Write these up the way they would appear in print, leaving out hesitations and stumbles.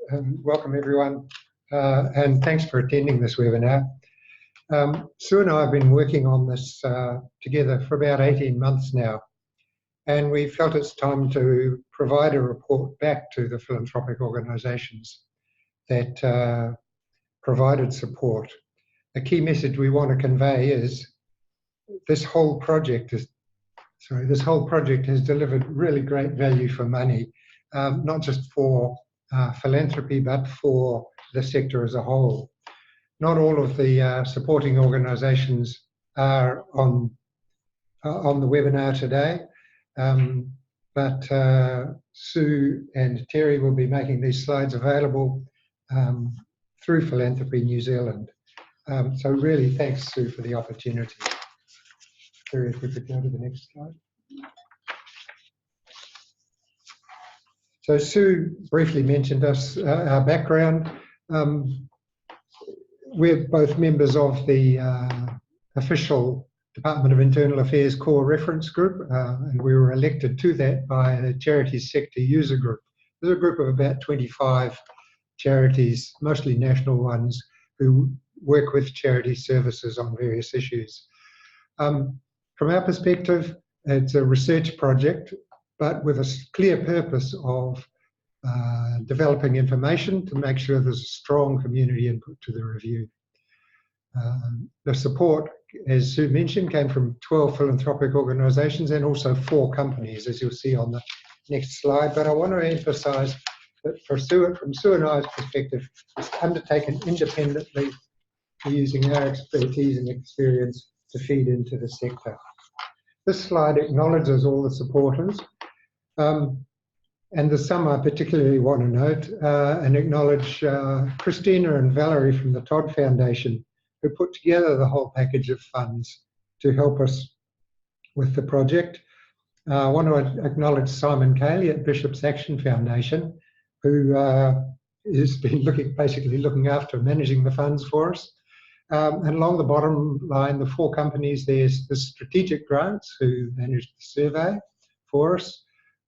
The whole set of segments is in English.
Welcome everyone, and thanks for attending this webinar. Sue and I have been working on this together for about 18 months now, and we felt it's time to provide a report back to the philanthropic organisations that provided support. A key message we want to convey is this whole project has delivered really great value for money, not just for philanthropy, but for the sector as a whole. Not all of the supporting organisations are on the webinar today, but Sue and Terry will be making these slides available through Philanthropy New Zealand. So really thanks, Sue, for the opportunity. Terry, if we could go to the next slide. So Sue briefly mentioned our background. We're both members of the official Department of Internal Affairs Core Reference Group, and we were elected to that by the Charities Sector User Group. There's a group of about 25 charities, mostly national ones, who work with charity services on various issues. From our perspective, it's a research project, but with a clear purpose of developing information to make sure there's a strong community input to the review. The support, as Sue mentioned, came from 12 philanthropic organisations and also 4 companies, as you'll see on the next slide. But I want to emphasise that from Sue and I's perspective, it's undertaken independently, using our expertise and experience to feed into the sector. This slide acknowledges all the supporters, and there's some I particularly want to note and acknowledge Christina and Valerie from the Todd Foundation, who put together the whole package of funds to help us with the project. I want to acknowledge Simon Cayley at Bishop's Action Foundation, who has been basically looking after managing the funds for us. And along the bottom line, the 4 companies, there's the Strategic Grants, who managed the survey for us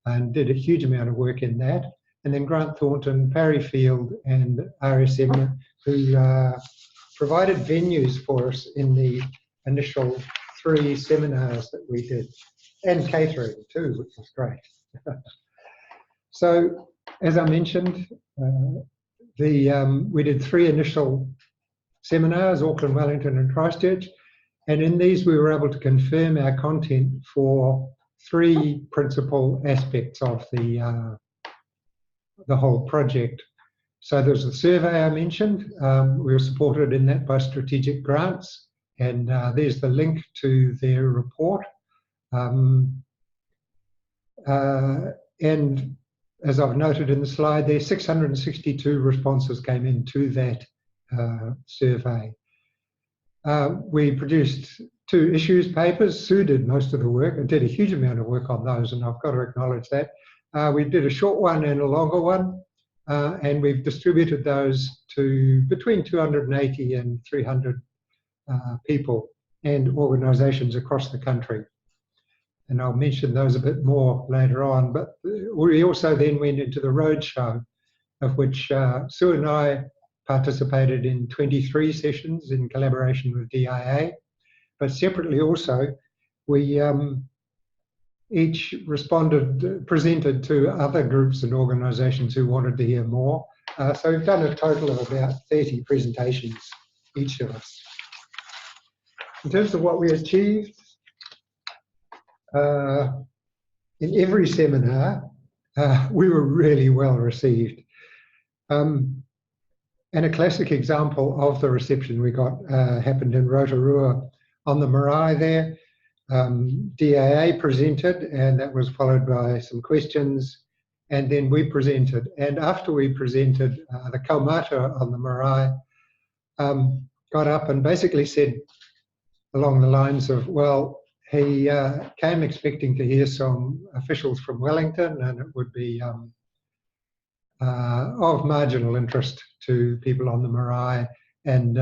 and did a huge amount of work in that. And then Grant Thornton, Parry Field and RSM, who provided venues for us in the initial 3 seminars that we did, and catering too, which was great. So, as I mentioned, we did 3 initial seminars, Auckland, Wellington and Christchurch, and in these we were able to confirm our content for 3 principal aspects of the whole project. So there's the survey I mentioned. We were supported in that by Strategic Grants, and there's the link to their report. And as I've noted in the slide there, 662 responses came into that survey. We produced 2 issues papers. Sue did most of the work and did a huge amount of work on those, and I've got to acknowledge that. We did a short one and a longer one, and we've distributed those to between 280 and 300 people and organisations across the country. And I'll mention those a bit more later on. But we also then went into the roadshow, of which Sue and I participated in 23 sessions in collaboration with DIA. But separately also, we each presented to other groups and organisations who wanted to hear more. So we've done a total of about 30 presentations, each of us. In terms of what we achieved, in every seminar, we were really well received. And a classic example of the reception we got happened in Rotorua on the marae there. DAA presented, and that was followed by some questions, and then we presented. And after we presented, the kaumata on the marae got up and basically said along the lines of, well, he came expecting to hear some officials from Wellington, and it would be of marginal interest to people on the marae, and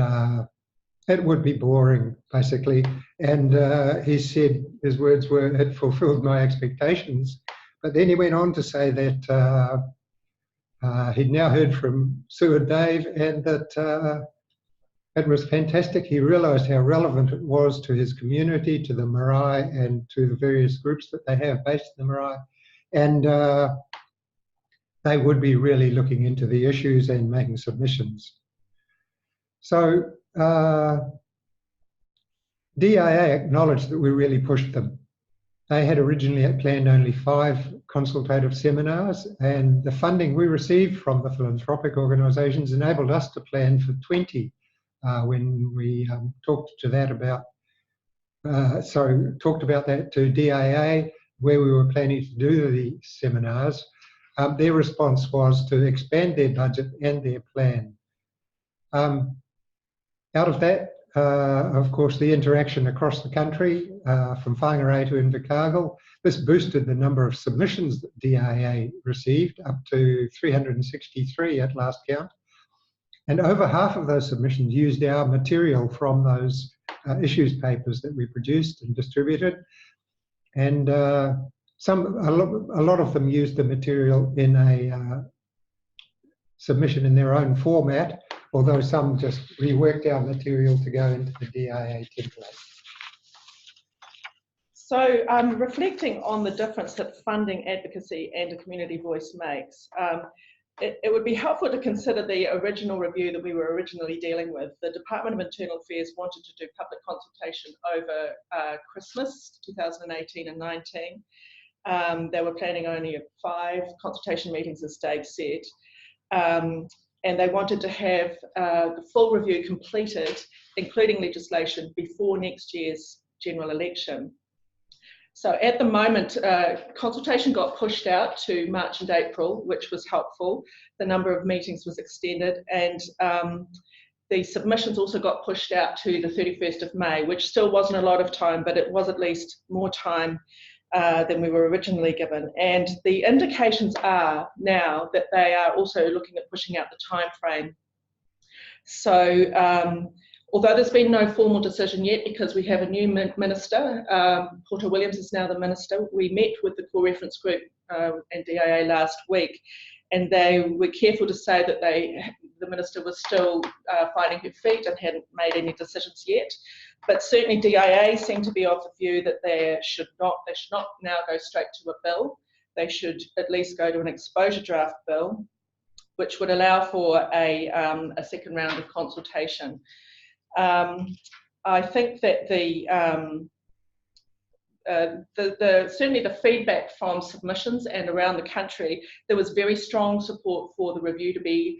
it would be boring, basically. And he said, his words were, it fulfilled my expectations. But then he went on to say that He'd now heard from Sue and Dave, and that it was fantastic. He realised how relevant it was to his community, to the marae, and to the various groups that they have based in the marae. And they would be really looking into the issues and making submissions. So DIA acknowledged that we really pushed them. They had originally planned only 5 consultative seminars, and the funding we received from the philanthropic organisations enabled us to plan for 20 when we talked about that to DIA, where we were planning to do the seminars. Their response was to expand their budget and their plan. Out of that, of course, the interaction across the country, from Whangarei to Invercargill, this boosted the number of submissions that DIA received up to 363 at last count. And over half of those submissions used our material from those issues papers that we produced and distributed. And a lot of them used the material in a submission in their own format, although some just reworked our material to go into the DIA template. So reflecting on the difference that funding, advocacy and a community voice makes, it would be helpful to consider the original review that we were originally dealing with. The Department of Internal Affairs wanted to do public consultation over Christmas 2018 and 19. They were planning only 5 consultation meetings, as Dave said. And they wanted to have the full review completed, including legislation, before next year's general election. So at the moment, consultation got pushed out to March and April, which was helpful. The number of meetings was extended, and the submissions also got pushed out to the 31st of May, which still wasn't a lot of time, but it was at least more time than we were originally given. And the indications are now that they are also looking at pushing out the time frame. So although there's been no formal decision yet, because we have a new minister, Porter Williams is now the minister, we met with the core reference group and DIA last week, and they were careful to say that the minister was still finding her feet and hadn't made any decisions yet. But certainly DIA seem to be of the view that they should not now go straight to a bill. They should at least go to an exposure draft bill, which would allow for a second round of consultation. I think that certainly the feedback from submissions and around the country, there was very strong support for the review to be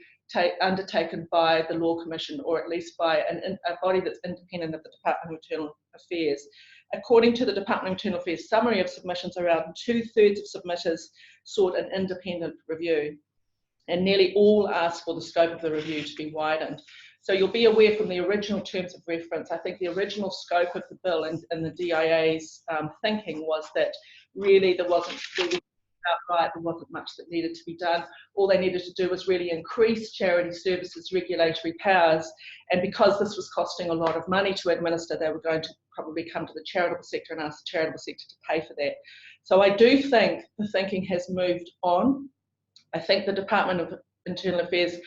undertaken by the Law Commission, or at least by a body that's independent of the Department of Internal Affairs. According to the Department of Internal Affairs summary of submissions, around 2/3 of submitters sought an independent review, and nearly all asked for the scope of the review to be widened. So you'll be aware from the original terms of reference, I think the original scope of the bill and the DIA's thinking was that really there wasn't much that needed to be done. All they needed to do was really increase charity services regulatory powers, and because this was costing a lot of money to administer, they were going to probably come to the charitable sector and ask the charitable sector to pay for that. So I do think the thinking has moved on. I think the Department of Internal Affairs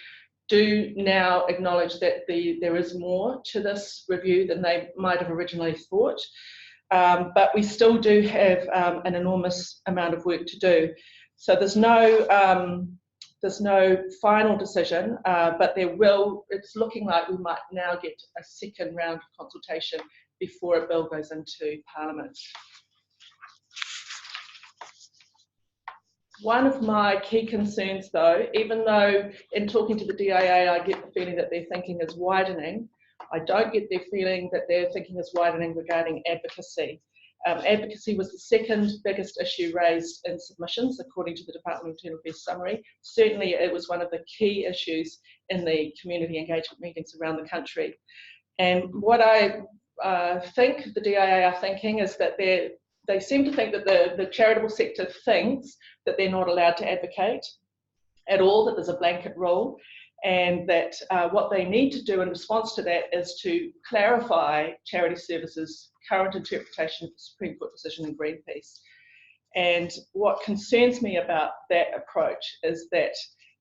do now acknowledge that there is more to this review than they might have originally thought. But we still do have an enormous amount of work to do. So there's no final decision, but it's looking like we might now get a second round of consultation before a bill goes into Parliament. One of my key concerns, though, even though in talking to the DIA, I get the feeling that their thinking is widening, I don't get their feeling that their thinking is widening regarding advocacy. Advocacy was the second biggest issue raised in submissions, according to the Department of Internal Affairs summary. Certainly, it was one of the key issues in the community engagement meetings around the country. And what I think the DIA are thinking is that they seem to think that the charitable sector thinks that they're not allowed to advocate at all, that there's a blanket rule, and that what they need to do in response to that is to clarify Charity Services' current interpretation of the Supreme Court decision in Greenpeace. And what concerns me about that approach is that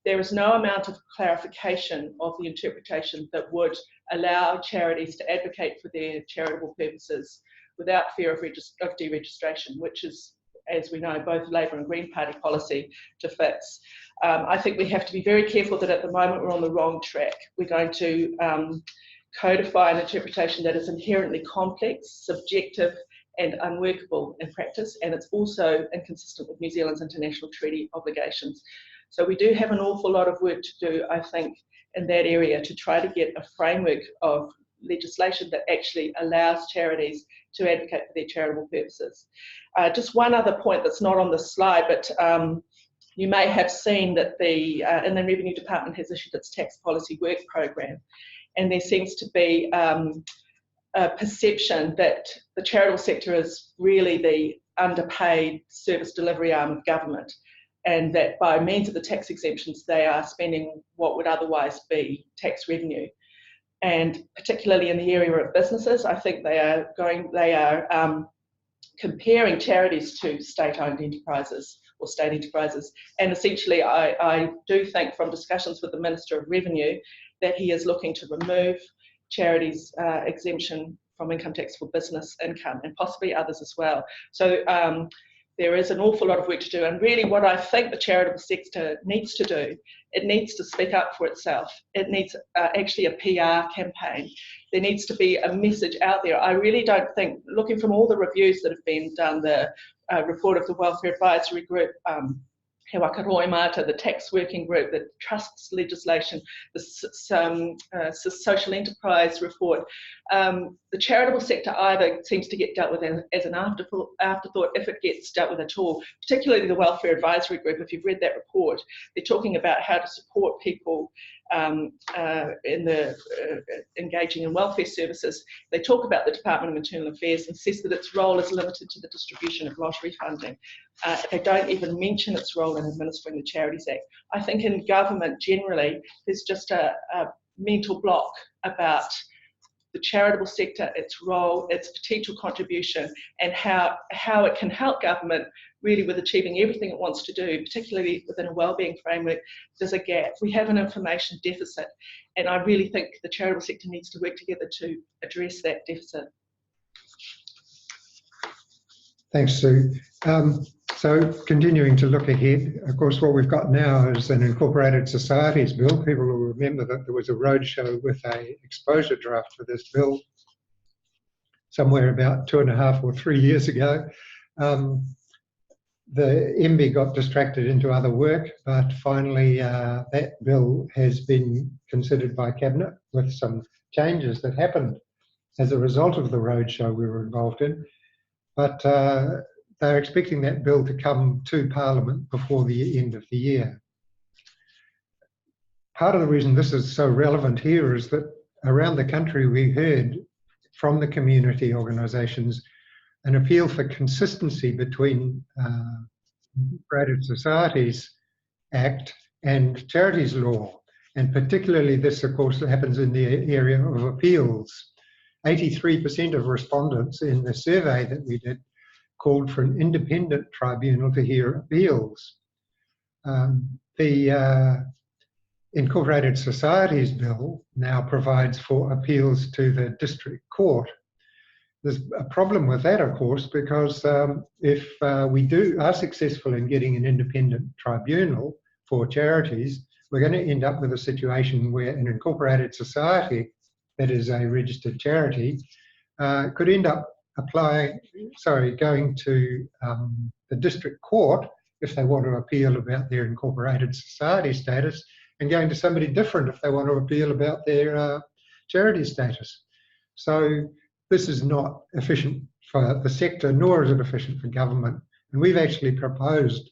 there is no amount of clarification of the interpretation that would allow charities to advocate for their charitable purposes without fear of deregistration, which is, as we know, both Labour and Green Party policy to fix. I think we have to be very careful that at the moment we're on the wrong track. We're going to codify an interpretation that is inherently complex, subjective, and unworkable in practice, and it's also inconsistent with New Zealand's international treaty obligations. So we do have an awful lot of work to do, I think, in that area to try to get a framework of legislation that actually allows charities to advocate for their charitable purposes. Just one other point that's not on the slide, but you may have seen that the Inland Revenue Department has issued its tax policy work program, and there seems to be a perception that the charitable sector is really the underpaid service delivery arm of government, and that by means of the tax exemptions they are spending what would otherwise be tax revenue. And particularly in the area of businesses, I think they are comparing charities to state-owned enterprises or state enterprises. And essentially, I do think from discussions with the Minister of Revenue that he is looking to remove charities' exemption from income tax for business income, and possibly others as well. So there is an awful lot of work to do, and really what I think the charitable sector needs to do, it needs to speak up for itself. It needs actually a PR campaign. There needs to be a message out there. I really don't think, looking from all the reviews that have been done, the report of the Welfare Advisory Group, He Waka Mata, the tax working group, the trusts legislation, the social enterprise report. The charitable sector either seems to get dealt with as an afterthought if it gets dealt with at all, particularly the Welfare Advisory Group. If you've read that report, they're talking about how to support people in the engaging in welfare services. They talk about the Department of Internal Affairs and says that its role is limited to the distribution of lottery funding. They don't even mention its role in administering the Charities Act. I think in government generally, there's just a mental block about the charitable sector, its role, its potential contribution, and how it can help government really with achieving everything it wants to do, particularly within a wellbeing framework. There's a gap. We have an information deficit, and I really think the charitable sector needs to work together to address that deficit. Thanks, Sue. So continuing to look ahead, of course, what we've got now is an Incorporated Societies Bill. People will remember that there was a roadshow with an exposure draft for this bill somewhere about 2.5 or 3 years ago. The MB got distracted into other work, but finally that bill has been considered by Cabinet with some changes that happened as a result of the roadshow we were involved in. But they're expecting that bill to come to Parliament before the end of the year. Part of the reason this is so relevant here is that around the country we heard from the community organisations an appeal for consistency between Incorporated Societies Act and charities law, and particularly this, of course, happens in the area of appeals. 83% of respondents in the survey that we did called for an independent tribunal to hear appeals. The Incorporated Societies Bill now provides for appeals to the district court. There's a problem with that, of course, because if we are successful in getting an independent tribunal for charities, we're going to end up with a situation where an incorporated society, that is a registered charity, could end up going to the district court if they want to appeal about their incorporated society status, and going to somebody different if they want to appeal about their charity status. So this is not efficient for the sector, nor is it efficient for government. And we've actually proposed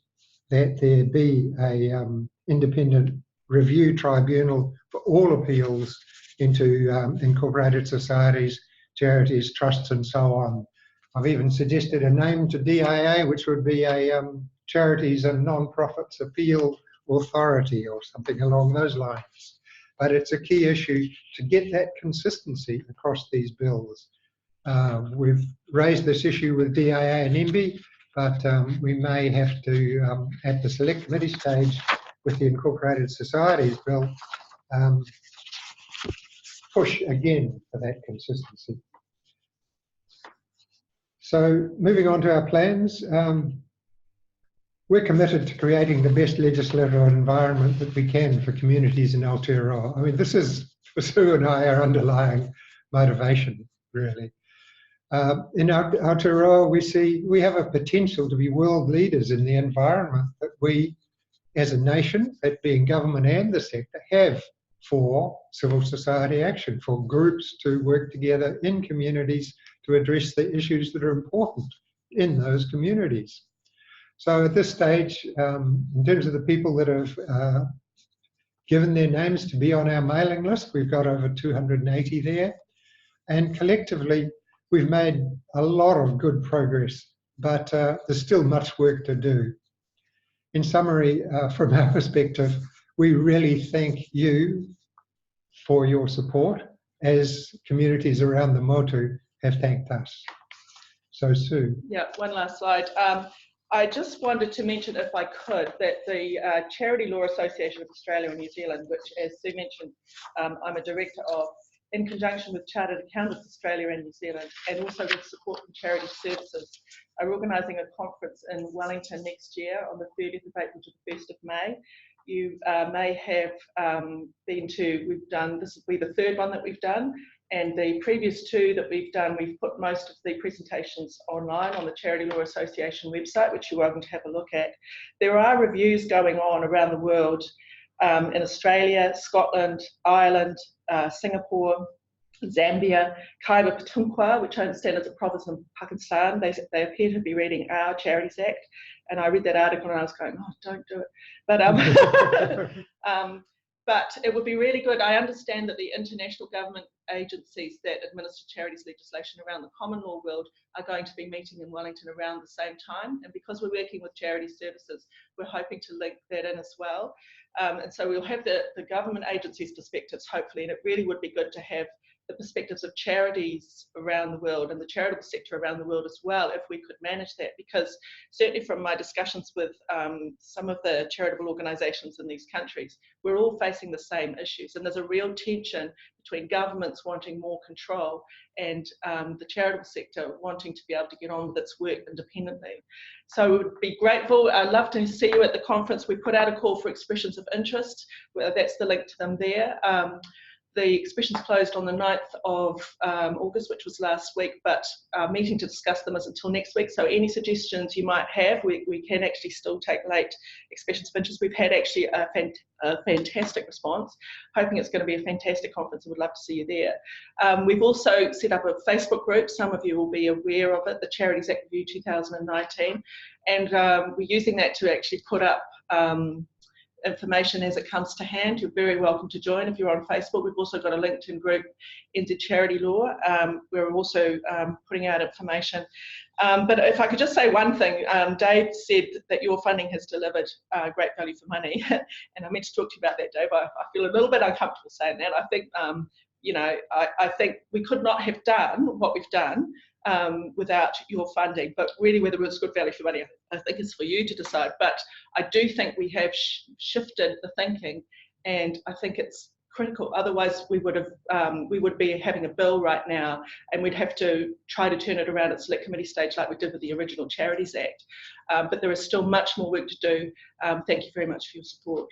that there be a independent review tribunal for all appeals into incorporated societies, charities, trusts, and so on. I've even suggested a name to DIA, which would be a Charities and Non-Profits Appeal Authority or something along those lines. But it's a key issue to get that consistency across these bills. We've raised this issue with DIA and MB, but we may have to, at the select committee stage, with the Incorporated Societies Bill, push again for that consistency. So moving on to our plans, we're committed to creating the best legislative environment that we can for communities in Aotearoa. I mean, this is, for Sue and I, our underlying motivation, really. In Aotearoa, we have a potential to be world leaders in the environment that we, as a nation, that being government and the sector, have for civil society action, for groups to work together in communities to address the issues that are important in those communities. So at this stage, in terms of the people that have given their names to be on our mailing list, we've got over 280 there. And collectively, we've made a lot of good progress, but there's still much work to do. In summary, from our perspective, we really thank you for your support, as communities around the Motu have thanked us. So, Sue. Yeah, one last slide. I just wanted to mention, if I could, that the Charity Law Association of Australia and New Zealand, which, as Sue mentioned, I'm a director of, in conjunction with Chartered Accountants Australia and New Zealand, and also with support from Charity Services, are organising a conference in Wellington next year on the 30th of April to the 1st of May. You may have been to, this will be the third one that we've done, and the previous two that we've done, we've put most of the presentations online on the Charity Law Association website, which you're welcome to have a look at. There are reviews going on around the world, in Australia, Scotland, Ireland, Singapore, Zambia, Khyber Pakhtunkhwa, which I understand is a province in Pakistan. They appear to be reading our Charities Act, and I read that article and I was going, oh, don't do it. But it would be really good. I understand that the international government agencies that administer charities legislation around the common law world are going to be meeting in Wellington around the same time. And because we're working with Charity Services, we're hoping to link that in as well. And so we'll have the government agencies' perspectives, hopefully, and it really would be good to have the perspectives of charities around the world and the charitable sector around the world as well, if we could manage that, because certainly from my discussions with some of the charitable organisations in these countries, we're all facing the same issues, and there's a real tension between governments wanting more control and the charitable sector wanting to be able to get on with its work independently. So we would be grateful. I'd love to see you at the conference. We put out a call for expressions of interest. Well, that's the link to them there. The expressions closed on the 9th of August, which was last week, but our meeting to discuss them is until next week. So any suggestions you might have, we can actually still take late expressions of interest. We've had actually a fantastic response, hoping it's going to be a fantastic conference and would love to see you there. We've also set up a Facebook group. Some of you will be aware of it, the Charities Act Review 2019, and we're using that to actually put up information as it comes to hand. You're very welcome to join if you're on Facebook. We've also got a LinkedIn group, NZ Charity Law. We're also putting out information. But if I could just say one thing, Dave said that your funding has delivered great value for money, and I meant to talk to you about that, Dave. I feel a little bit uncomfortable saying that. I think, you know, I think we could not have done what we've done without your funding, but really whether it's good value for money, I think it's for you to decide. But I do think we have shifted the thinking, and I think it's critical. Otherwise we would be having a bill right now, and we'd have to try to turn it around at select committee stage like we did with the original Charities Act. But there is still much more work to do. Thank you very much for your support.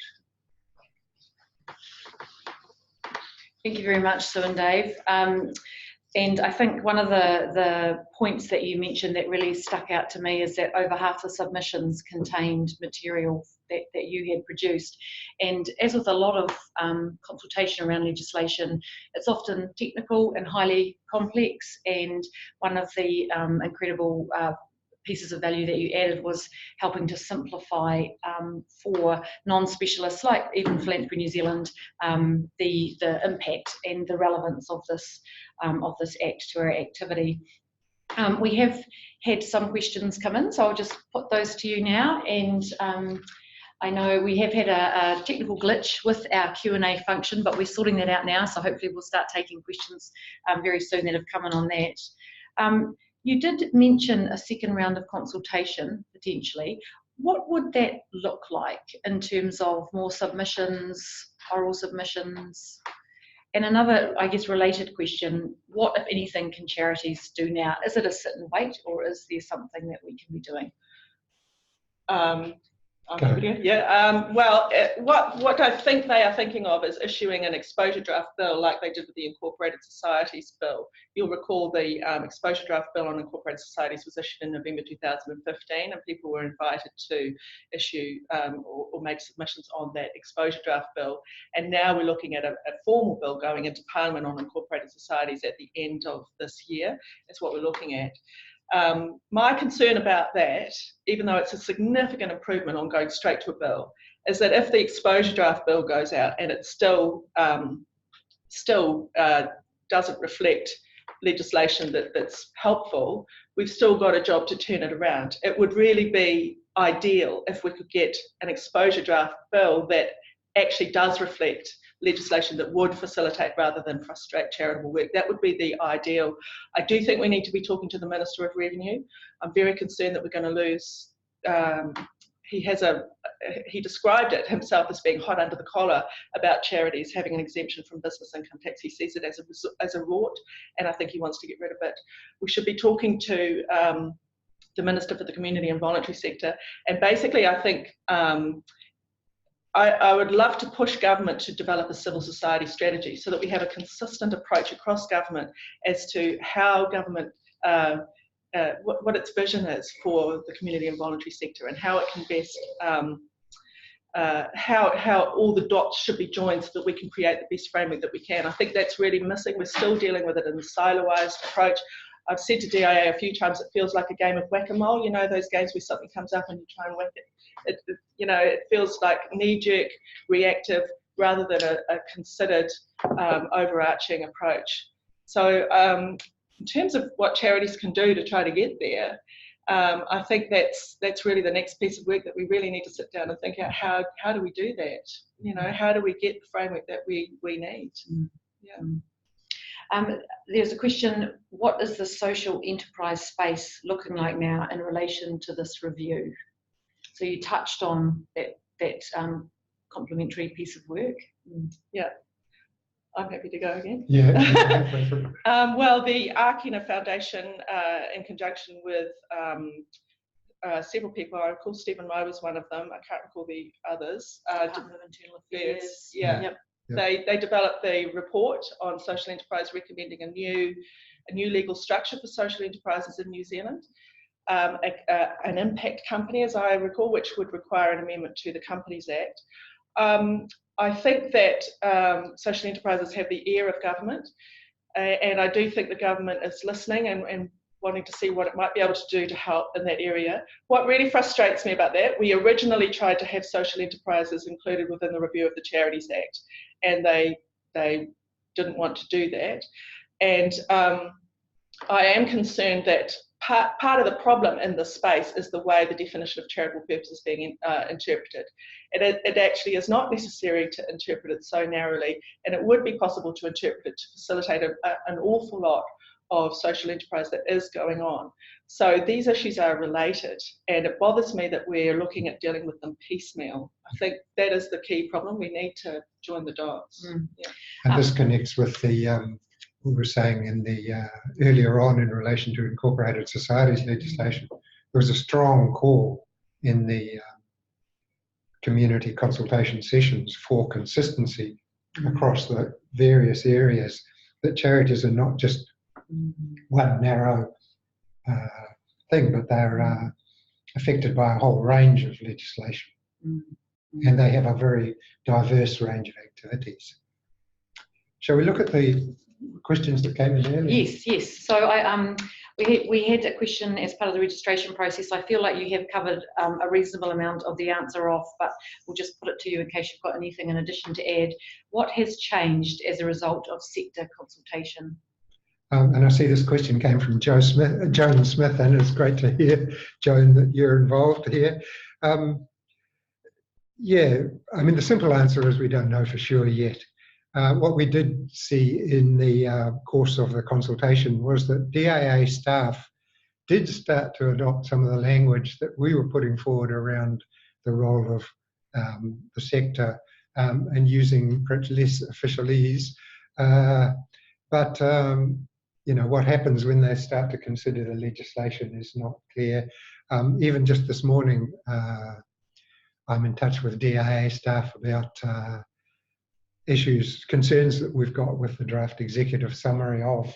Thank you very much, Sue and Dave. And I think one of the points that you mentioned that really stuck out to me is that over half the submissions contained material that you had produced. And as with a lot of consultation around legislation, it's often technical and highly complex. And one of the incredible pieces of value that you added was helping to simplify for non-specialists like even Philanthropy New Zealand the impact and the relevance of this act to our activity. We have had some questions come in, so I'll just put those to you now. And I know we have had a technical glitch with our Q&A function, but we're sorting that out now, so hopefully we'll start taking questions very soon that have come in on that. You did mention a second round of consultation, potentially. what would that look like in terms of more submissions, oral submissions? And another, I guess, related question, what, if anything, can charities do now? Is it a sit and wait, or is there something that we can be doing? What I think they are thinking of is issuing an exposure draft bill like they did with the Incorporated Societies Bill. You'll recall the exposure draft bill on Incorporated Societies was issued in November 2015, and people were invited to issue or make submissions on that exposure draft bill. And now we're looking at a formal bill going into Parliament on Incorporated Societies at the end of this year. That's what we're looking at. My concern about that, even though it's a significant improvement on going straight to a bill, is that if the exposure draft bill goes out and it still doesn't reflect legislation that's helpful, we've still got a job to turn it around. It would really be ideal if we could get an exposure draft bill that actually does reflect legislation that would facilitate rather than frustrate charitable work. That would be the ideal. I do think we need to be talking to the Minister of Revenue. I'm very concerned that we're going to lose. He described it himself as being hot under the collar about charities having an exemption from business income tax. He sees it as a rort, and I think he wants to get rid of it. We should be talking to the Minister for the Community and Voluntary Sector, and basically I think I would love to push government to develop a civil society strategy so that we have a consistent approach across government as to how government, what its vision is for the community and voluntary sector, and how it can best, how all the dots should be joined so that we can create the best framework that we can. I think that's really missing. We're still dealing with it in a siloised approach. I've said to DIA a few times, it feels like a game of whack-a-mole, you know, those games where something comes up and you try and whack it. It feels like knee-jerk, reactive, rather than a considered, overarching approach. So in terms of what charities can do to try to get there, I think that's really the next piece of work that we really need to sit down and think out how do we do that? You know, how do we get the framework that we need? Yeah. There's a question, what is the social enterprise space looking like now in relation to this review? So you touched on that complementary piece of work. Yeah, I'm happy to go again. Yeah. Well, the Arkina Foundation, in conjunction with several people, I recall Stephen Moe was one of them, I can't recall the others. Department of Internal Affairs. Yeah. Yep. They developed the report on social enterprise, recommending a new legal structure for social enterprises in New Zealand. An impact company, as I recall, which would require an amendment to the Companies Act. I think that social enterprises have the ear of government, and I do think the government is listening and wanting to see what it might be able to do to help in that area. What really frustrates me about that, we originally tried to have social enterprises included within the review of the Charities Act, and they didn't want to do that. And I am concerned that part of the problem in this space is the way the definition of charitable purpose is being interpreted. It actually is not necessary to interpret it so narrowly, and it would be possible to interpret it to facilitate an awful lot of social enterprise that is going on. So these issues are related, and it bothers me that we're looking at dealing with them piecemeal. I think that is the key problem. We need to join the dots. Yeah. And this connects with the we were saying in the earlier on in relation to incorporated societies legislation. There was a strong call in the community consultation sessions for consistency across the various areas, that charities are not just one narrow thing, but they're affected by a whole range of legislation, and they have a very diverse range of activities. Shall we look at the questions that came in earlier? Yes. So we had a question as part of the registration process. I feel like you have covered a reasonable amount of the answer off, but we'll just put it to you in case you've got anything in addition to add. What has changed as a result of sector consultation? And I see this question came from Joan Smith, and it's great to hear, Joan, that you're involved here. Yeah, I mean, the simple answer is we don't know for sure yet. What we did see in the course of the consultation was that DIA staff did start to adopt some of the language that we were putting forward around the role of the sector and using perhaps less officialese. But what happens when they start to consider the legislation is not clear. Even just this morning, I'm in touch with DIA staff about concerns that we've got with the draft executive summary of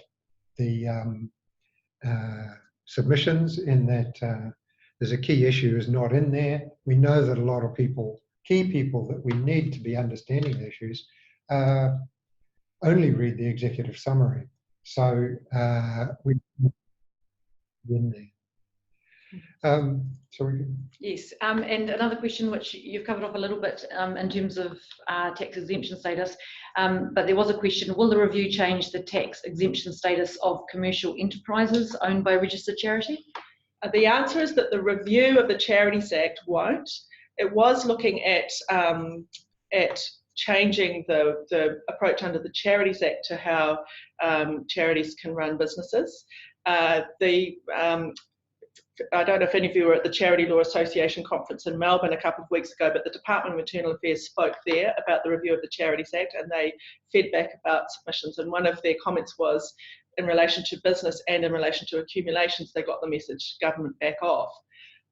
the submissions, in that there's a key issue is not in there. We know that a lot of key people that we need to be understanding the issues, only read the executive summary. So we in there. Yes, and another question which you've covered off a little bit in terms of tax exemption status, but there was a question: will the review change the tax exemption status of commercial enterprises owned by a registered charity? The answer is that the review of the Charities Act won't. It was looking at changing the approach under the Charities Act to how charities can run businesses. I don't know if any of you were at the Charity Law Association conference in Melbourne a couple of weeks ago, but the Department of Internal Affairs spoke there about the review of the Charities Act, and they fed back about submissions. And one of their comments was, in relation to business and in relation to accumulations, they got the message, government back off.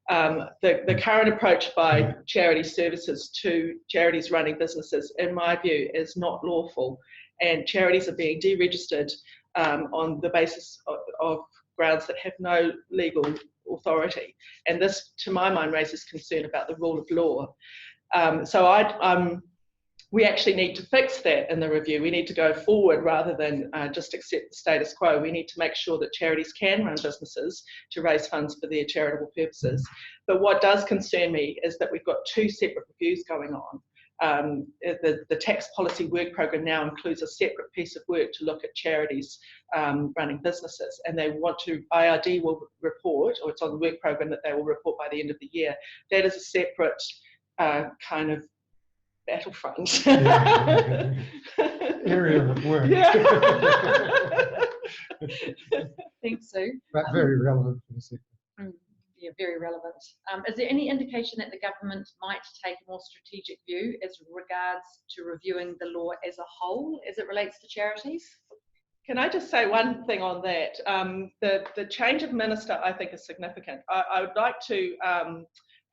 The current approach by charity services to charities running businesses, in my view, is not lawful, and charities are being deregistered on the basis of grounds that have no legal authority, and this, to my mind, raises concern about the rule of law. We actually need to fix that in the review. We need to go forward rather than just accept the status quo. We need to make sure that charities can run businesses to raise funds for their charitable purposes. But what does concern me is that we've got two separate reviews going on. The tax policy work program now includes a separate piece of work to look at charities running businesses, and they want to, IRD will report, or it's on the work program that they will report by the end of the year. That is a separate kind of battlefront. Yeah. Area of work. Yeah. Thanks, Sue. But very relevant for the sector. Yeah, very relevant. Is there any indication that the government might take a more strategic view as regards to reviewing the law as a whole as it relates to charities? Can I just say one thing on that? The change of minister, I think, is significant. I would like to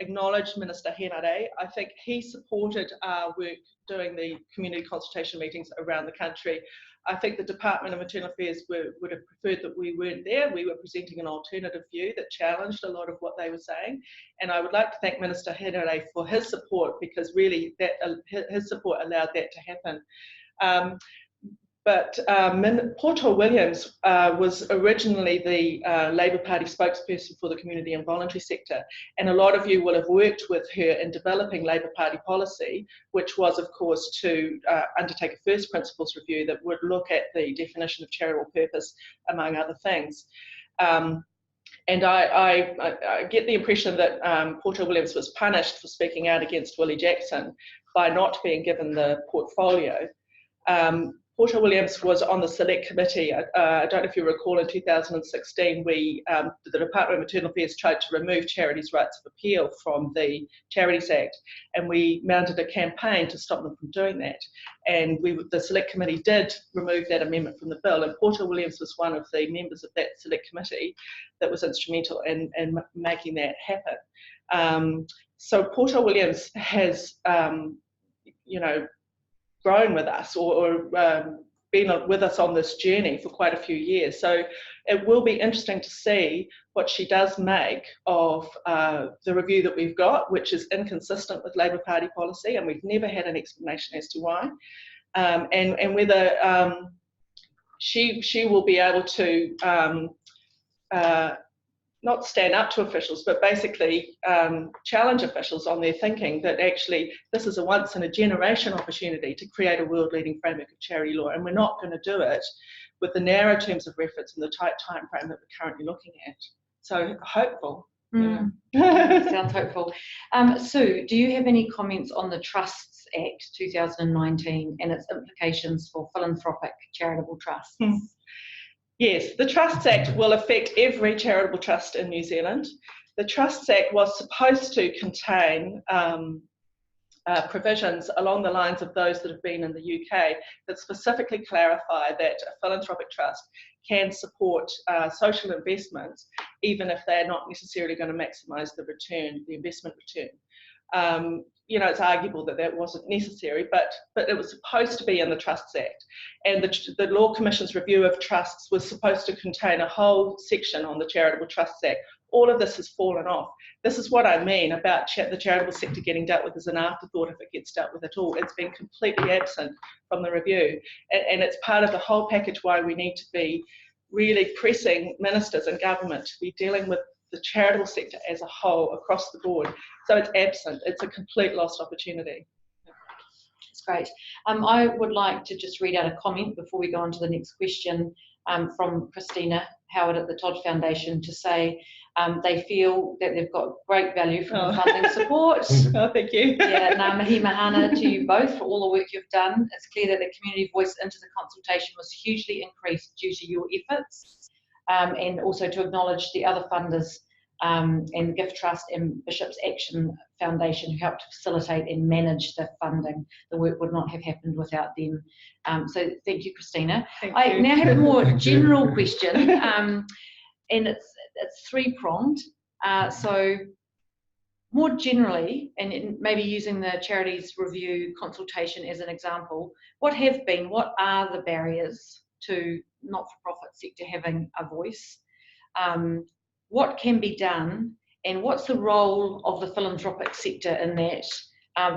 acknowledge Minister Henderson. I think he supported our work doing the community consultation meetings around the country. I think the Department of Internal Affairs would have preferred that we weren't there. We were presenting an alternative view that challenged a lot of what they were saying. And I would like to thank Minister Henderson for his support, because really his support allowed that to happen. But Portal Williams was originally the Labour Party spokesperson for the community and voluntary sector, and a lot of you will have worked with her in developing Labour Party policy, which was, of course, to undertake a first principles review that would look at the definition of charitable purpose, among other things. And I get the impression that Portal Williams was punished for speaking out against Willie Jackson by not being given the portfolio. Portal Williams was on the select committee. I don't know if you recall, in 2016, the Department of Internal Affairs tried to remove charities' rights of appeal from the Charities Act, and we mounted a campaign to stop them from doing that. And the select committee did remove that amendment from the bill, and Portal Williams was one of the members of that select committee that was instrumental in making that happen. So Portal Williams has, grown with us or been with us on this journey for quite a few years. So it will be interesting to see what she does make of the review that we've got, which is inconsistent with Labour Party policy, and we've never had an explanation as to why, and whether she will be able to not stand up to officials, but basically challenge officials on their thinking that actually this is a once in a generation opportunity to create a world-leading framework of charity law, and we're not going to do it with the narrow terms of reference and the tight time frame that we're currently looking at. So hopeful. Sounds hopeful. Sue, do you have any comments on the Trusts Act 2019 and its implications for philanthropic charitable trusts? Yes, the Trusts Act will affect every charitable trust in New Zealand. The Trusts Act was supposed to contain provisions along the lines of those that have been in the UK that specifically clarify that a philanthropic trust can support social investments even if they're not necessarily going to maximise the return, the investment return. You know, it's arguable that that wasn't necessary, but it was supposed to be in the Trusts Act. And the Law Commission's review of trusts was supposed to contain a whole section on the Charitable Trusts Act. All of this has fallen off. This is what I mean about the charitable sector getting dealt with as an afterthought if it gets dealt with at all. It's been completely absent from the review. And it's part of the whole package why we need to be really pressing ministers and government to be dealing with the charitable sector as a whole across the board. So it's absent. It's a complete lost opportunity. That's great. I would like to just read out a comment before we go on to the next question from Christina Howard at the Todd Foundation to say they feel that they've got great value from the funding support. Oh, thank you. Yeah, ngā mihi mahana to you both for all the work you've done. It's clear that the community voice into the consultation was hugely increased due to your efforts, and also to acknowledge the other funders and the Gift Trust and Bishops Action Foundation who helped facilitate and manage the funding. The work would not have happened without them. So thank you, Christina. I now have a more general question, and it's three-pronged. So more generally, and maybe using the Charities Review consultation as an example, what are the barriers to not-for-profit sector having a voice? What can be done, and what's the role of the philanthropic sector in that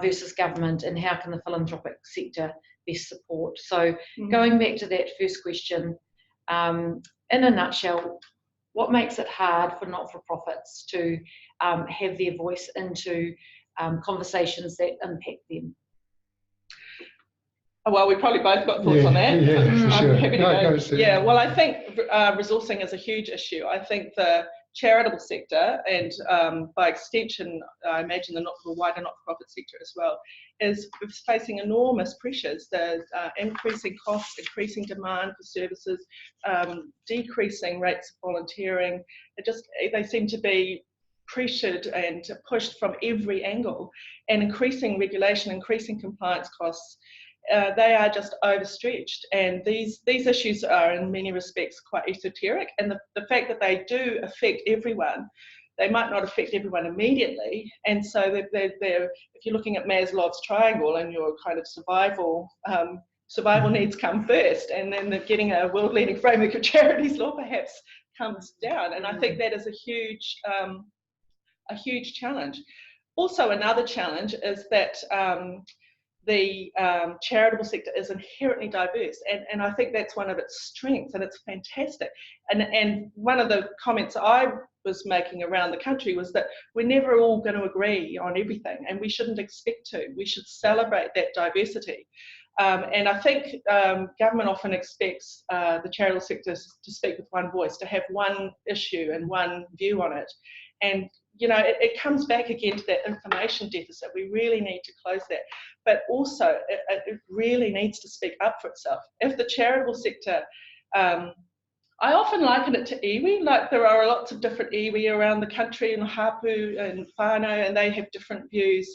versus government, and how can the philanthropic sector best support? So going back to that first question, in a nutshell, what makes it hard for not-for-profits to have their voice into conversations that impact them? Well, we probably both got thoughts on that. Yeah, for sure. I'm happy to go. Yeah, well, I think resourcing is a huge issue. I think the charitable sector, and by extension, I imagine the wider not-for-profit sector as well, is facing enormous pressures. The increasing costs, increasing demand for services, decreasing rates of volunteering. They seem to be pressured and pushed from every angle, and increasing regulation, increasing compliance costs. They are just overstretched, and these issues are in many respects quite esoteric, and the fact that they do affect everyone, they might not affect everyone immediately, and so if you're looking at Maslow's triangle and your kind of survival needs come first, and then getting a world-leading framework of charities law perhaps comes down, and I think that is a huge challenge. Also, another challenge is that the charitable sector is inherently diverse, and I think that's one of its strengths, and it's fantastic. And one of the comments I was making around the country was that we're never all going to agree on everything, and we shouldn't expect to. We should celebrate that diversity. And I think government often expects the charitable sector to speak with one voice, to have one issue and one view on it. And you know, it comes back again to that information deficit. We really need to close that. But also, it really needs to speak up for itself. If the charitable sector, I often liken it to iwi. Like, there are lots of different iwi around the country, and hapu and whānau, and they have different views.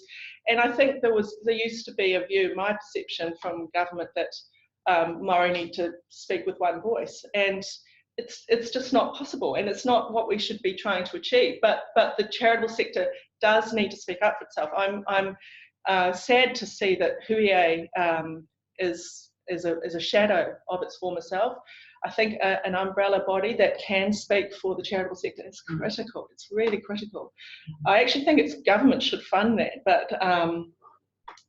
And I think there used to be a view, my perception from government, that Māori need to speak with one voice. And it's just not possible, and it's not what we should be trying to achieve. But the charitable sector does need to speak up for itself. I'm sad to see that Huie is a shadow of its former self. I think an umbrella body that can speak for the charitable sector is critical. It's really critical. I actually think government should fund that, but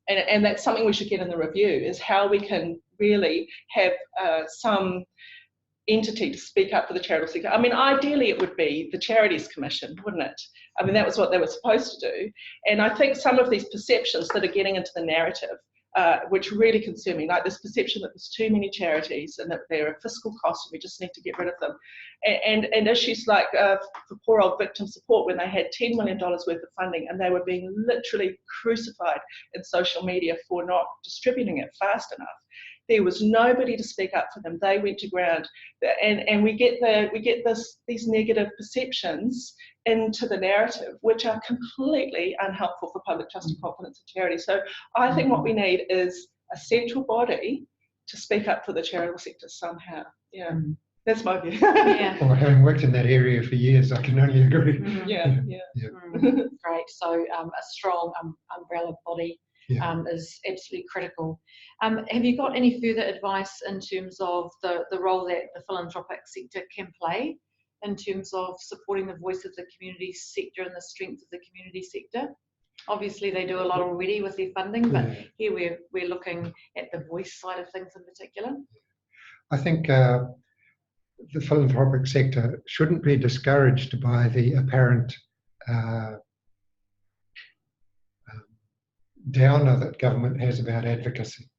and that's something we should get in the review, is how we can really have some entity to speak up for the charitable sector. I mean, ideally it would be the Charities Commission, wouldn't it? I mean, that was what they were supposed to do. And I think some of these perceptions that are getting into the narrative, which really concern me, like this perception that there's too many charities and that they're a fiscal cost and we just need to get rid of them. And issues like for poor old victim support, when they had $10 million worth of funding and they were being literally crucified in social media for not distributing it fast enough. There was nobody to speak up for them. They went to ground, and we get these negative perceptions into the narrative, which are completely unhelpful for public trust and confidence in charity. So I think what we need is a central body to speak up for the charitable sector somehow. Yeah. That's my view. Yeah. Well, having worked in that area for years, I can only agree. Yeah. Great. So a strong umbrella body is absolutely critical. Have you got any further advice in terms of the role that the philanthropic sector can play in terms of supporting the voice of the community sector and the strength of the community sector? Obviously, they do a lot already with their funding, but here we're looking at the voice side of things in particular. I think the philanthropic sector shouldn't be discouraged by the apparent downer that government has about advocacy.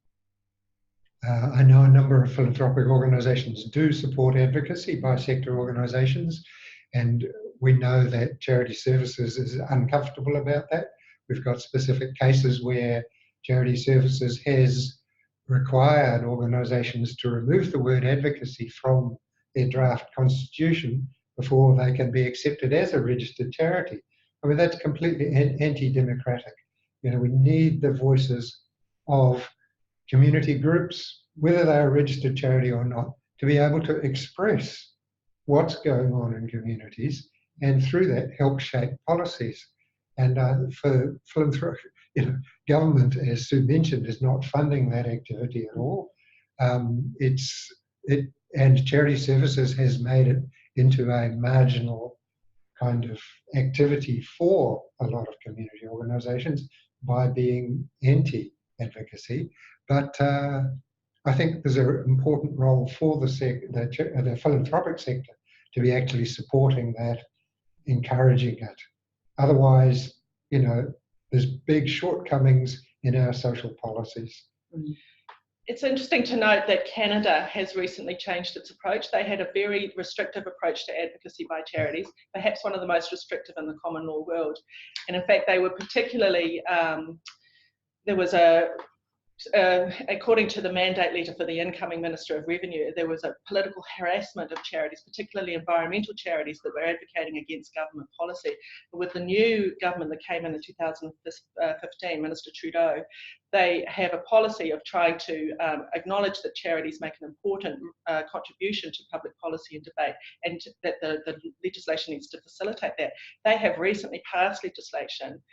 I know a number of philanthropic organisations do support advocacy by sector organisations, and we know that Charity Services is uncomfortable about that. We've got specific cases where Charity Services has required organisations to remove the word advocacy from their draft constitution before they can be accepted as a registered charity. I mean, that's completely anti-democratic. You know, we need the voices of community groups, whether they're a registered charity or not, to be able to express what's going on in communities and through that help shape policies. And for philanthropic, government, as Sue mentioned, is not funding that activity at all. And Charity Services has made it into a marginal kind of activity for a lot of community organisations by being anti-advocacy. But I think there's an important role for the philanthropic sector to be actually supporting that, encouraging it. Otherwise, there's big shortcomings in our social policies. It's interesting to note that Canada has recently changed its approach. They had a very restrictive approach to advocacy by charities, perhaps one of the most restrictive in the common law world. And in fact, they were particularly, there was according to the mandate letter for the incoming Minister of Revenue, there was a political harassment of charities, particularly environmental charities that were advocating against government policy. But with the new government that came in 2015, Minister Trudeau, they have a policy of trying to acknowledge that charities make an important contribution to public policy and debate, and that the legislation needs to facilitate that. They have recently passed legislation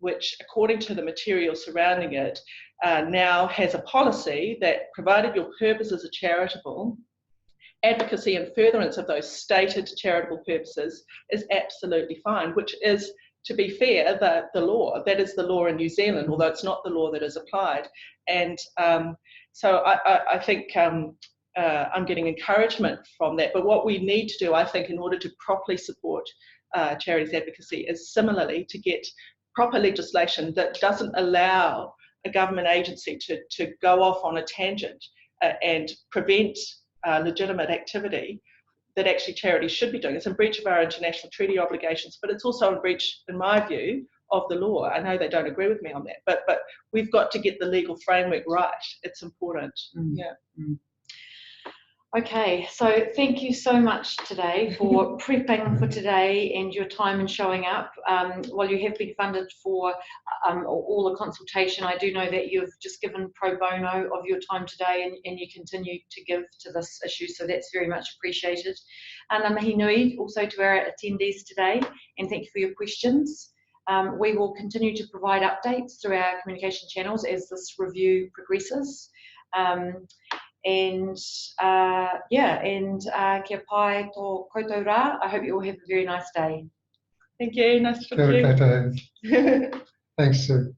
which, according to the material surrounding it, now has a policy that, provided your purposes are charitable, advocacy and furtherance of those stated charitable purposes is absolutely fine, which is, to be fair, the law. That is the law in New Zealand, although it's not the law that is applied. And so I think I'm getting encouragement from that. But what we need to do, I think, in order to properly support charities advocacy is similarly to get proper legislation that doesn't allow a government agency to go off on a tangent and prevent legitimate activity that actually charities should be doing. It's in breach of our international treaty obligations, but it's also in breach, in my view, of the law. I know they don't agree with me on that, but we've got to get the legal framework right. It's important. Yeah. Okay, so thank you so much today for prepping for today and your time and showing up. While you have been funded for all the consultation, I do know that you've just given pro bono of your time today and you continue to give to this issue, so that's very much appreciated. And mihi nui also to our attendees today, and thank you for your questions. We will continue to provide updates through our communication channels as this review progresses. Kia pai tō koutou rā. I hope you all have a very nice day. Thank you. Nice to talk to you. Thanks, Sue.